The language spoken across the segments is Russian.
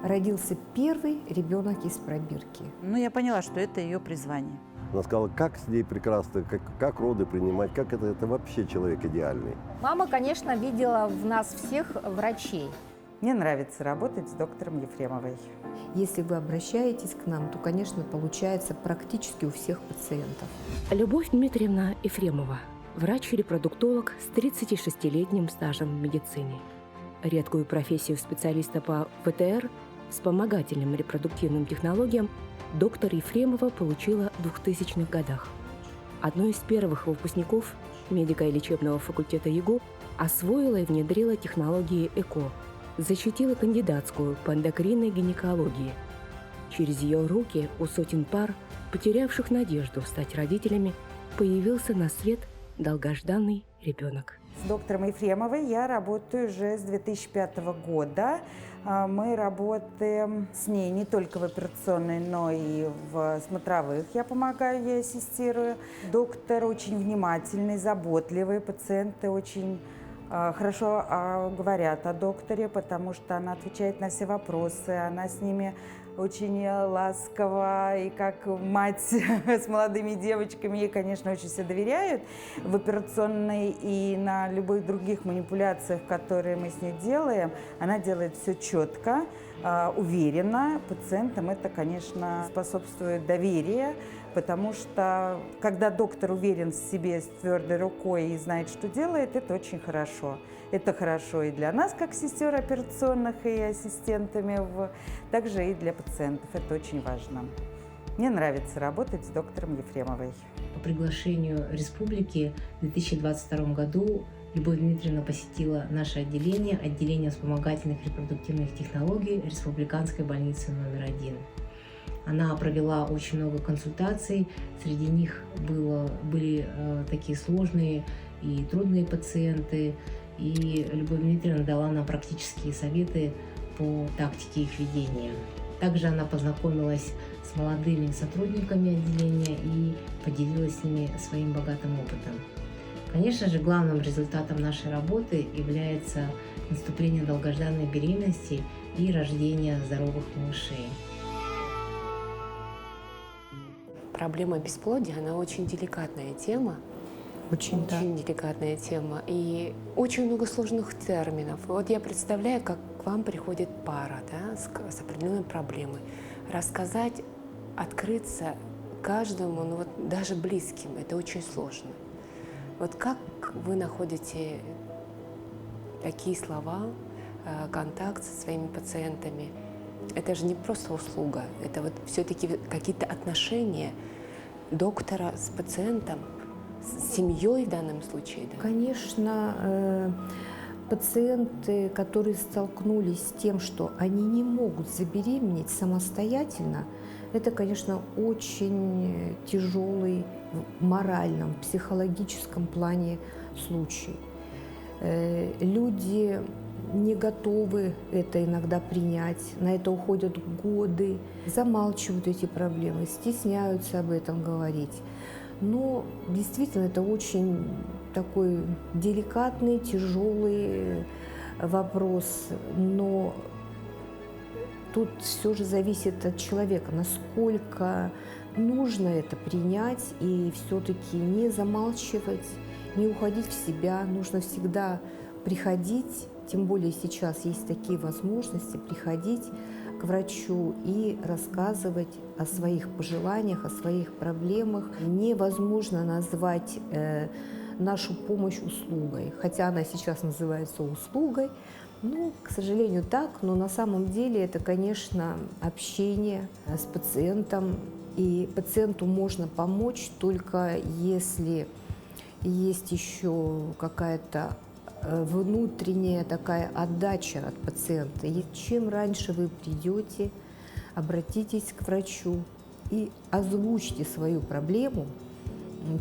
Родился первый ребенок из пробирки. Ну, я поняла, что это ее призвание. Она сказала, как с ней прекрасно, как роды принимать, как это вообще человек идеальный. Мама, конечно, видела в нас всех врачей. Мне нравится работать с доктором Ефремовой. Если вы обращаетесь к нам, то, конечно, получается практически у всех пациентов. Любовь Дмитриевна Ефремова, врач-репродуктолог с 36-летним стажем в медицине. Редкую профессию специалиста по ВТР, вспомогательным репродуктивным технологиям, доктор Ефремова получила в 2000-х годах. Одной из первых выпускников медико-лечебного факультета ЮГУ освоила и внедрила технологии ЭКО, защитила кандидатскую по эндокринной гинекологии. Через ее руки у сотен пар, потерявших надежду стать родителями, появился на свет долгожданный ребенок. С доктором Ефремовой я работаю уже с 2005 года. Мы работаем с ней не только в операционной, но и в смотровых. Я помогаю, я ассистирую. Доктор очень внимательный, заботливый. Пациенты очень хорошо говорят о докторе, потому что она отвечает на все вопросы. Она с ними очень ласково, и как мать с молодыми девочками, ей, конечно, очень все доверяют в операционной и на любых других манипуляциях, которые мы с ней делаем. Она делает все четко, уверенно. Пациентам это, конечно, способствует доверию, потому что когда доктор уверен в себе, с твердой рукой и знает, что делает, это очень хорошо. Это хорошо и для нас, как сестер операционных и ассистентами, также и для пациентов. Это очень важно. Мне нравится работать с доктором Ефремовой. По приглашению республики в 2022 году Любовь Дмитриевна посетила наше отделение вспомогательных репродуктивных технологий Республиканской больницы номер 1. Она провела очень много консультаций, среди них были такие сложные и трудные пациенты, и Любовь Дмитриевна дала нам практические советы по тактике их ведения. Также она познакомилась с молодыми сотрудниками отделения и поделилась с ними своим богатым опытом. Конечно же, главным результатом нашей работы является наступление долгожданной беременности и рождение здоровых малышей. Проблема бесплодия, она очень деликатная тема. Очень Деликатная тема. И очень много сложных терминов. Вот я представляю, как к вам приходит пара, да, с определенной проблемой. Рассказать, открыться каждому, ну вот даже близким, это очень сложно. Вот как вы находите такие слова, контакт со своими пациентами? Это же не просто услуга, это вот все-таки какие-то отношения доктора с пациентом, с семьей в данном случае. Да? Конечно, пациенты, которые столкнулись с тем, что они не могут забеременеть самостоятельно, это, конечно, очень тяжелый в моральном, психологическом плане случай. Люди не готовы это иногда принять, на это уходят годы, замалчивают эти проблемы, стесняются об этом говорить. Но действительно это очень такой деликатный, тяжелый вопрос, но тут все же зависит от человека, насколько нужно это принять и все-таки не замалчивать, не уходить в себя, нужно всегда приходить. Тем более сейчас есть такие возможности приходить к врачу и рассказывать о своих пожеланиях, о своих проблемах. Невозможно назвать нашу помощь услугой, хотя она сейчас называется услугой. Ну, к сожалению, так, но на самом деле это, конечно, общение с пациентом. И пациенту можно помочь только если есть еще какая-то внутренняя такая отдача от пациента. И чем раньше вы придете, обратитесь к врачу и озвучьте свою проблему,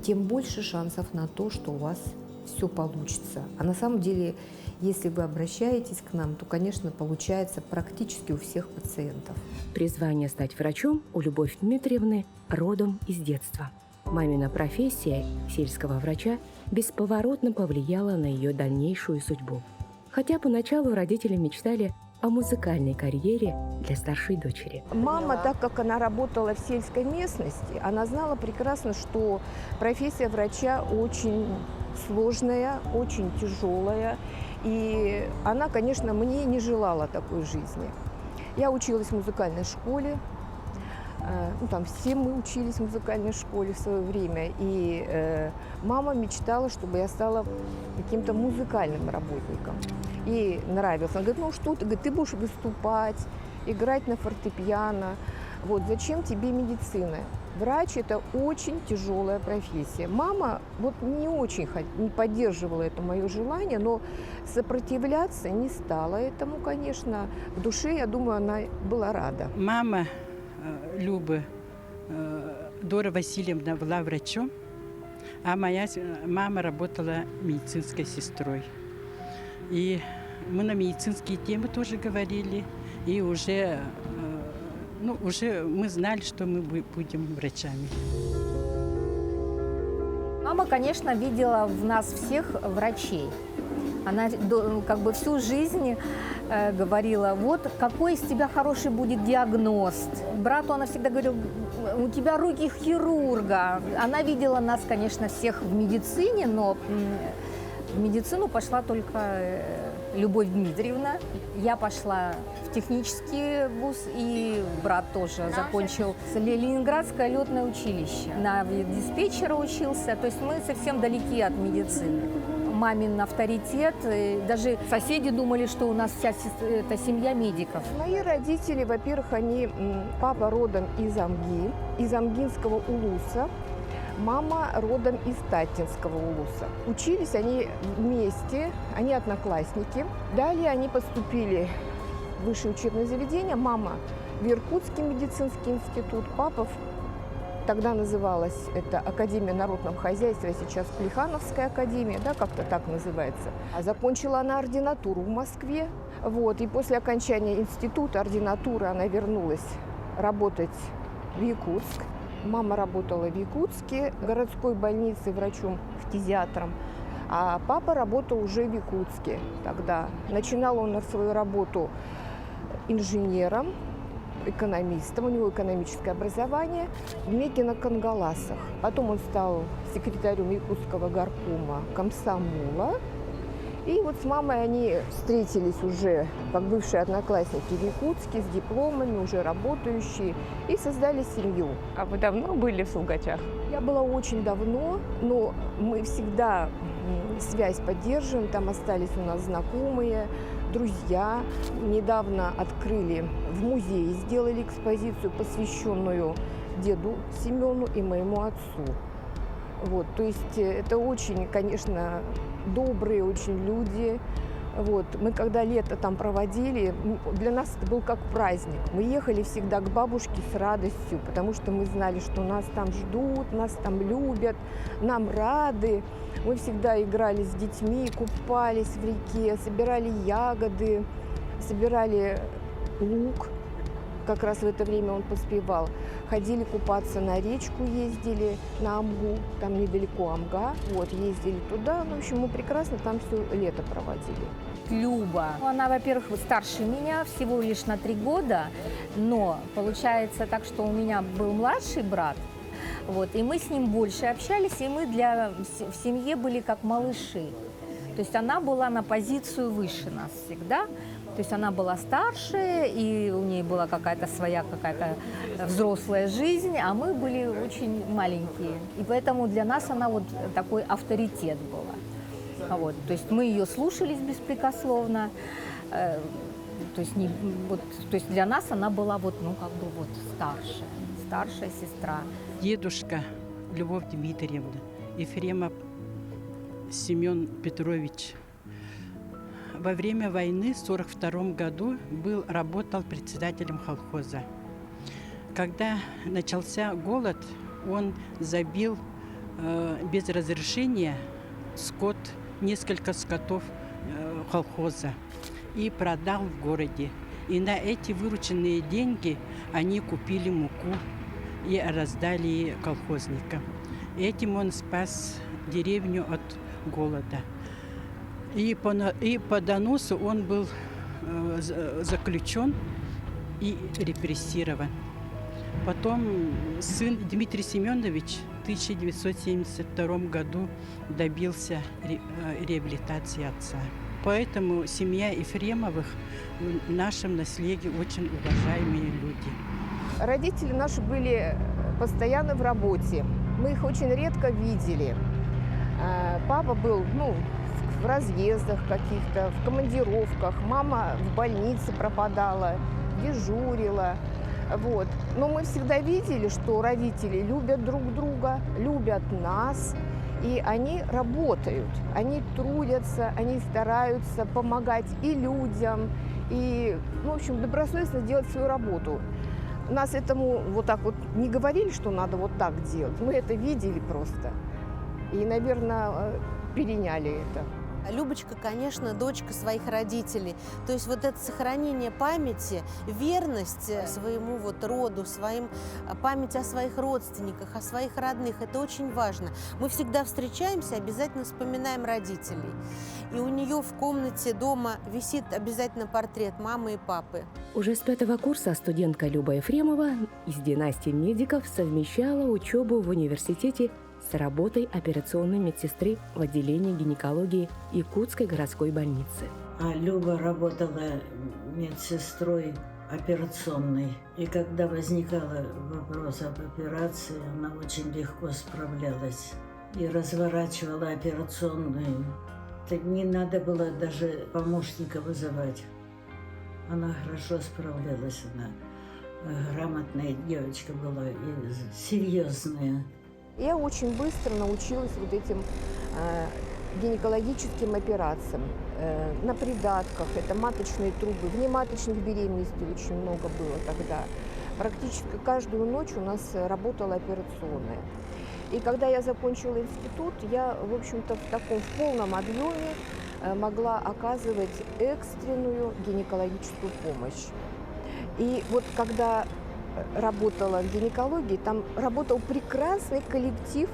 тем больше шансов на то, что у вас все получится. А на самом деле, если вы обращаетесь к нам, то, конечно, получается практически у всех пациентов. Призвание стать врачом у Любовь Дмитриевны родом из детства. Мамина профессия сельского врача бесповоротно повлияла на ее дальнейшую судьбу. Хотя поначалу родители мечтали о музыкальной карьере для старшей дочери. Мама, так как она работала в сельской местности, она знала прекрасно, что профессия врача очень сложная, очень тяжелая. И она, конечно, мне не желала такой жизни. Я училась в музыкальной школе. Там все мы учились в музыкальной школе в свое время. И мама мечтала, чтобы я стала каким-то музыкальным работником. Ей нравилось. Она говорит, ну что ты, говорит, ты будешь выступать, играть на фортепиано. Вот зачем тебе медицина? Врач – это очень тяжелая профессия. Мама вот не поддерживала это мое желание, но сопротивляться не стала этому, конечно. В душе, я думаю, она была рада. Мама Любы, Дора Васильевна, была врачом, а моя мама работала медицинской сестрой. И мы на медицинские темы тоже говорили, и уже мы знали, что мы будем врачами. Мама, конечно, видела в нас всех врачей. Она как бы всю жизнь говорила, вот какой из тебя хороший будет диагност. Брату она всегда говорила, у тебя руки хирурга. Она видела нас, конечно, всех в медицине, но в медицину пошла только Любовь Дмитриевна. Я пошла в технический вуз, и брат тоже закончил Ленинградское летное училище. На диспетчера учился, то есть мы совсем далеки от медицины. Мамин авторитет, даже соседи думали, что у нас вся эта семья медиков. Мои родители, во-первых, папа родом из Амги, из Амгинского улуса. Мама родом из Татинского улуса. Учились они вместе, они одноклассники. Далее они поступили в высшее учебное заведение. Мама в Иркутский медицинский институт, папа тогда называлась это Академия народного хозяйства, а сейчас Плехановская академия, да, как-то так называется. А закончила она ординатуру в Москве. Вот, и после окончания института, ординатуры, она вернулась работать в Якутск. Мама работала в Якутске, городской больнице врачом-фтизиатром, а папа работал уже в Якутске тогда. Начинал он свою работу инженером, экономистом, у него экономическое образование в Мекино-Кангаласах. Потом он стал секретарем Якутского горкома комсомола. И вот с мамой они встретились уже как бывшие одноклассники в Якутске, с дипломами, уже работающие, и создали семью. А вы давно были в Сугачах? Я была очень давно, но мы всегда связь поддерживаем, там остались у нас знакомые, друзья. Недавно открыли в музее, сделали экспозицию, посвященную деду Семену и моему отцу. Вот, то есть это очень, конечно, добрые очень люди. Вот. Мы когда лето там проводили, для нас это был как праздник. Мы ехали всегда к бабушке с радостью, потому что мы знали, что нас там ждут, нас там любят, нам рады. Мы всегда играли с детьми, купались в реке, собирали ягоды, собирали лук. Как раз в это время он поспевал. Ходили купаться на речку, ездили на Амгу, там недалеко Амга. Вот, ездили туда. Ну, в общем, мы прекрасно там все лето проводили. Люба. Она, во-первых, старше меня всего лишь на 3 года, но получается так, что у меня был младший брат, вот, и мы с ним больше общались, и мы в семье были как малыши. То есть она была на позицию выше нас всегда. То есть она была старше, и у нее была какая-то своя взрослая жизнь, а мы были очень маленькие. И поэтому для нас она вот такой авторитет была. Вот. То есть мы ее слушались беспрекословно. То есть для нас она была старшая сестра. Дедушка Любовь Дмитриевна, Ефремов Семен Петрович. Во время войны в 1942 году работал председателем колхоза. Когда начался голод, он забил без разрешения несколько скотов колхоза и продал в городе. И на эти вырученные деньги они купили муку и раздали колхозникам. Этим он спас деревню от голода. И по доносу он был заключен и репрессирован. Потом сын Дмитрий Семенович в 1972 году добился реабилитации отца. Поэтому семья Ефремовых в нашем наследии очень уважаемые люди. Родители наши были постоянно в работе. Мы их очень редко видели. Папа был в разъездах каких-то, в командировках. Мама в больнице пропадала, дежурила. Вот. Но мы всегда видели, что родители любят друг друга, любят нас. И они работают, они трудятся, они стараются помогать и людям, и, в общем, добросовестно делать свою работу. Нас этому вот так вот не говорили, что надо вот так делать. Мы это видели просто. И, наверное, переняли это. Любочка, конечно, дочка своих родителей. То есть вот это сохранение памяти, верность своему вот роду, память о своих родственниках, о своих родных, это очень важно. Мы всегда встречаемся, обязательно вспоминаем родителей. И у нее в комнате дома висит обязательно портрет мамы и папы. Уже с 5-го курса студентка Люба Ефремова из династии медиков совмещала учебу в университете с работой операционной медсестры в отделении гинекологии Якутской городской больницы. Люба работала медсестрой операционной. И когда возникал вопрос об операции, она очень легко справлялась и разворачивала операционную. Не надо было даже помощника вызывать. Она хорошо справлялась, она грамотная девочка была и серьезная. Я очень быстро научилась вот этим гинекологическим операциям на придатках. Это маточные трубы. Внематочных беременностей очень много было тогда. Практически каждую ночь у нас работала операционная. И когда я закончила институт, я, в общем-то, в полном объеме могла оказывать экстренную гинекологическую помощь. И вот когда работала в гинекологии, там работал прекрасный коллектив.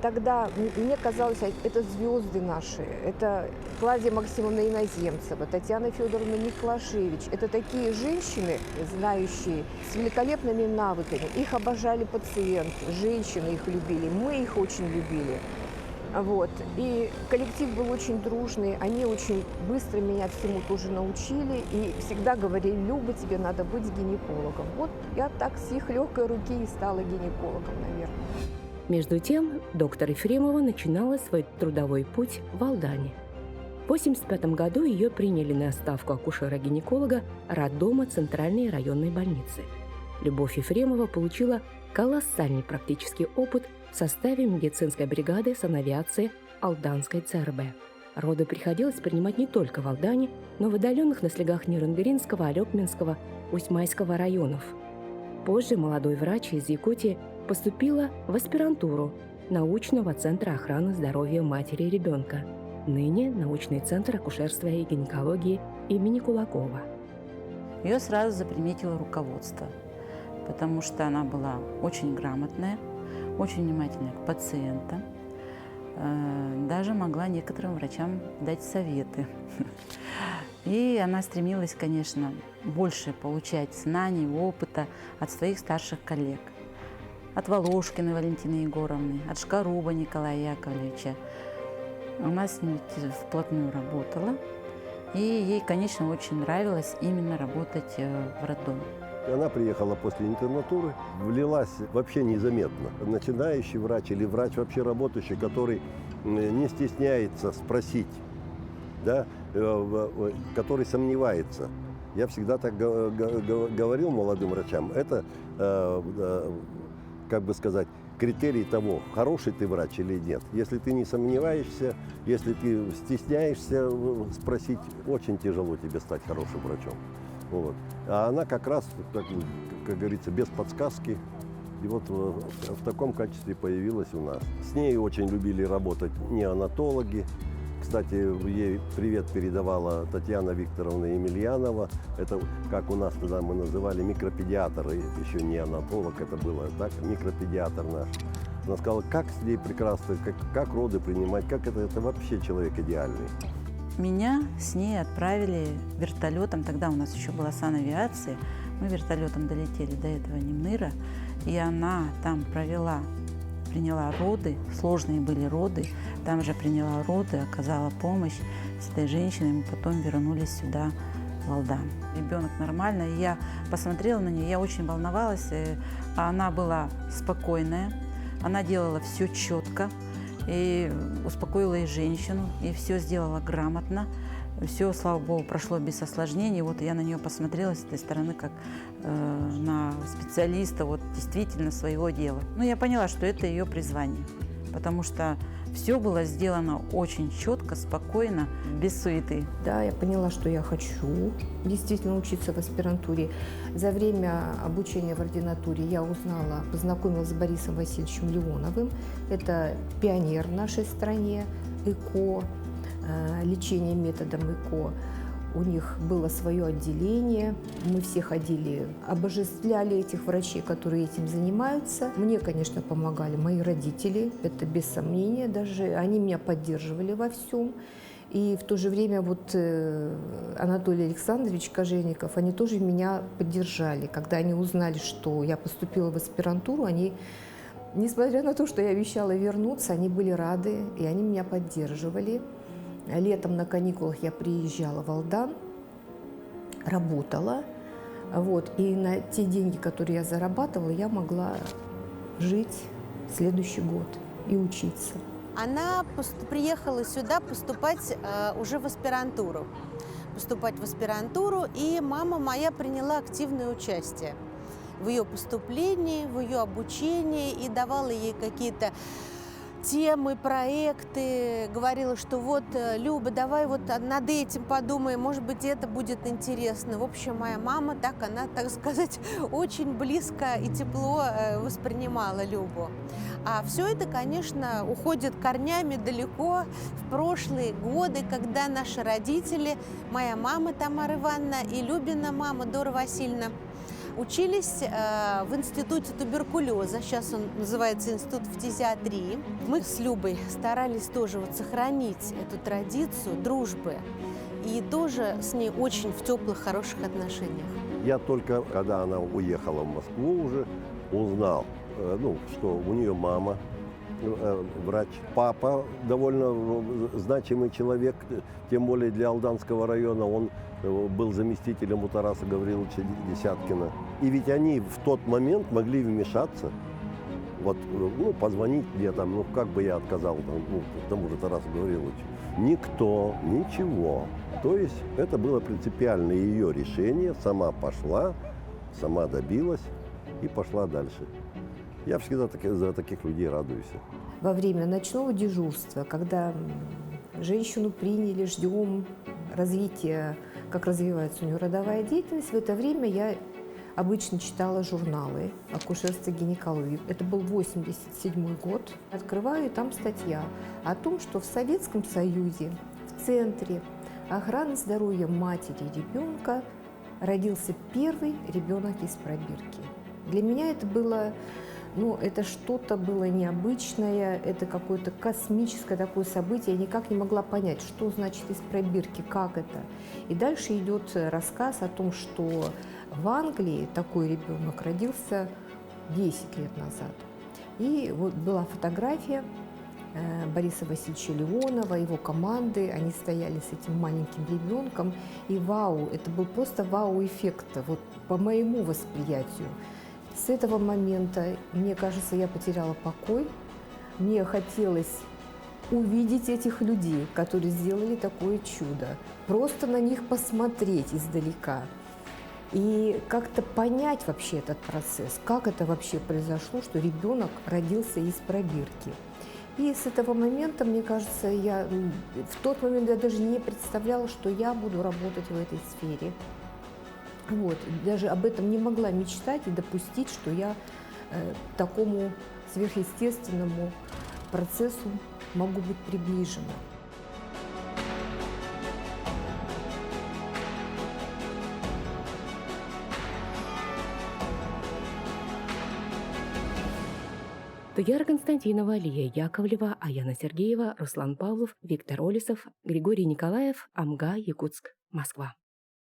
Тогда мне казалось, это звезды наши. Это Клавдия Максимовна Иноземцева, Татьяна Федоровна Миклашевич. Это такие женщины, знающие, с великолепными навыками. Их обожали пациенты, женщины их любили, мы их очень любили. Вот. И коллектив был очень дружный, они очень быстро меня всему тоже научили и всегда говорили: Люба, тебе надо быть гинекологом. Вот я так с их легкой руки и стала гинекологом, наверное. Между тем, доктор Ефремова начинала свой трудовой путь в Алдане. В 1985 году ее приняли на ставку акушера-гинеколога роддома Центральной районной больницы. Любовь Ефремова получила колоссальный практический опыт в составе медицинской бригады санавиации Алданской ЦРБ. Роды приходилось принимать не только в Алдане, но и в отдаленных на слегах Нерюнгринского, Алепминского, Усть-Майского районов. Позже молодой врач из Якутии поступила в аспирантуру научного центра охраны здоровья матери и ребенка, ныне научный центр акушерства и гинекологии имени Кулакова. Ее сразу заприметило руководство, потому что она была очень грамотная, очень внимательная к пациентам, даже могла некоторым врачам дать советы. И она стремилась, конечно, больше получать знаний, опыта от своих старших коллег. От Волошкиной Валентины Егоровны, от Шкаруба Николая Яковлевича. Она с ними вплотную работала, и ей, конечно, очень нравилось именно работать в роддоме. Она приехала после интернатуры, влилась вообще незаметно. Начинающий врач или врач вообще работающий, который не стесняется спросить, да, который сомневается. Я всегда так говорил молодым врачам, это, как бы сказать, критерий того, хороший ты врач или нет. Если ты не сомневаешься, если ты стесняешься спросить, очень тяжело тебе стать хорошим врачом. Вот. А она как раз, как говорится, без подсказки, и вот в таком качестве появилась у нас. С ней очень любили работать неонатологи. Кстати, ей привет передавала Татьяна Викторовна Емельянова. Это, как у нас тогда мы называли, микропедиатр, еще не анатолог, это было так, микропедиатр наш. Она сказала, как с ней прекрасно, как роды принимать, как это вообще человек идеальный. Меня с ней отправили вертолетом, тогда у нас еще была санавиация, мы вертолетом долетели до этого Немныра, и она там приняла роды, сложные были роды, там же приняла роды, оказала помощь с этой женщиной, мы потом вернулись сюда, в Алдан. Ребенок нормальный, я посмотрела на нее, я очень волновалась, а она была спокойная, она делала все четко, и успокоила и женщину, и все сделала грамотно. Все, слава богу, прошло без осложнений. Вот я на нее посмотрела с этой стороны, как на специалиста, вот действительно своего дела. Но я поняла, что это ее призвание, потому что все было сделано очень четко, спокойно, без суеты. Да, я поняла, что я хочу действительно учиться в аспирантуре. За время обучения в ординатуре я познакомилась с Борисом Васильевичем Леоновым. Это пионер в нашей стране ЭКО, лечение методом ЭКО. У них было свое отделение, мы все ходили, обожествляли этих врачей, которые этим занимаются. Мне, конечно, помогали мои родители, это без сомнения, даже они меня поддерживали во всем. И в то же время вот Анатолий Александрович Кожевников, они тоже меня поддержали. Когда они узнали, что я поступила в аспирантуру, они, несмотря на то, что я обещала вернуться, они были рады, и они меня поддерживали. Летом на каникулах я приезжала в Алдан, работала, вот, и на те деньги, которые я зарабатывала, я могла жить следующий год и учиться. Она приехала сюда поступать уже в аспирантуру. И мама моя приняла активное участие в ее поступлении, в ее обучении и давала ей какие-то темы, проекты, говорила, что вот, Люба, давай вот над этим подумаем, может быть, это будет интересно. В общем, моя мама, она, так сказать, очень близко и тепло воспринимала Любу. А все это, конечно, уходит корнями далеко в прошлые годы, когда наши родители, моя мама Тамара Ивановна и Любина мама Дора Васильевна, учились в институте туберкулеза, сейчас он называется институт фтизиатрии. Мы с Любой старались тоже вот сохранить эту традицию дружбы и тоже с ней очень в теплых, хороших отношениях. Я только, когда она уехала в Москву уже, узнал, что у нее мама врач, папа довольно значимый человек, тем более для Алданского района, он был заместителем у Тараса Гавриловича Десяткина. И ведь они в тот момент могли вмешаться, позвонить где там, как бы я отказал тому же Тарасу Гавриловичу. Никто, ничего. То есть это было принципиально ее решение, сама пошла, сама добилась и пошла дальше. Я всегда за таких людей радуюсь. Во время ночного дежурства, когда женщину приняли, ждем развития, как развивается у нее родовая деятельность, в это время я обычно читала журналы акушерства и гинекологии. Это был 1987 год. Открываю, и там статья о том, что в Советском Союзе в Центре охраны здоровья матери и ребенка родился первый ребенок из пробирки. Для меня это было... это что-то было необычное, это какое-то космическое такое событие. Я никак не могла понять, что значит из пробирки, как это. И дальше идет рассказ о том, что в Англии такой ребенок родился 10 лет назад. И вот была фотография Бориса Васильевича Леонова, его команды, они стояли с этим маленьким ребенком. И вау, это был просто вау-эффект, вот по моему восприятию. С этого момента, мне кажется, я потеряла покой. Мне хотелось увидеть этих людей, которые сделали такое чудо. Просто на них посмотреть издалека. И как-то понять вообще этот процесс, как это вообще произошло, что ребенок родился из пробирки. И с этого момента, мне кажется, в тот момент я даже не представляла, что я буду работать в этой сфере. Даже об этом не могла мечтать и допустить, что я к такому сверхъестественному процессу могу быть приближена. Туяра Константинова, Лия Яковлева, Аяна Сергеева, Руслан Павлов, Виктор Олесов, Григорий Николаев, Амга, Якутск, Москва.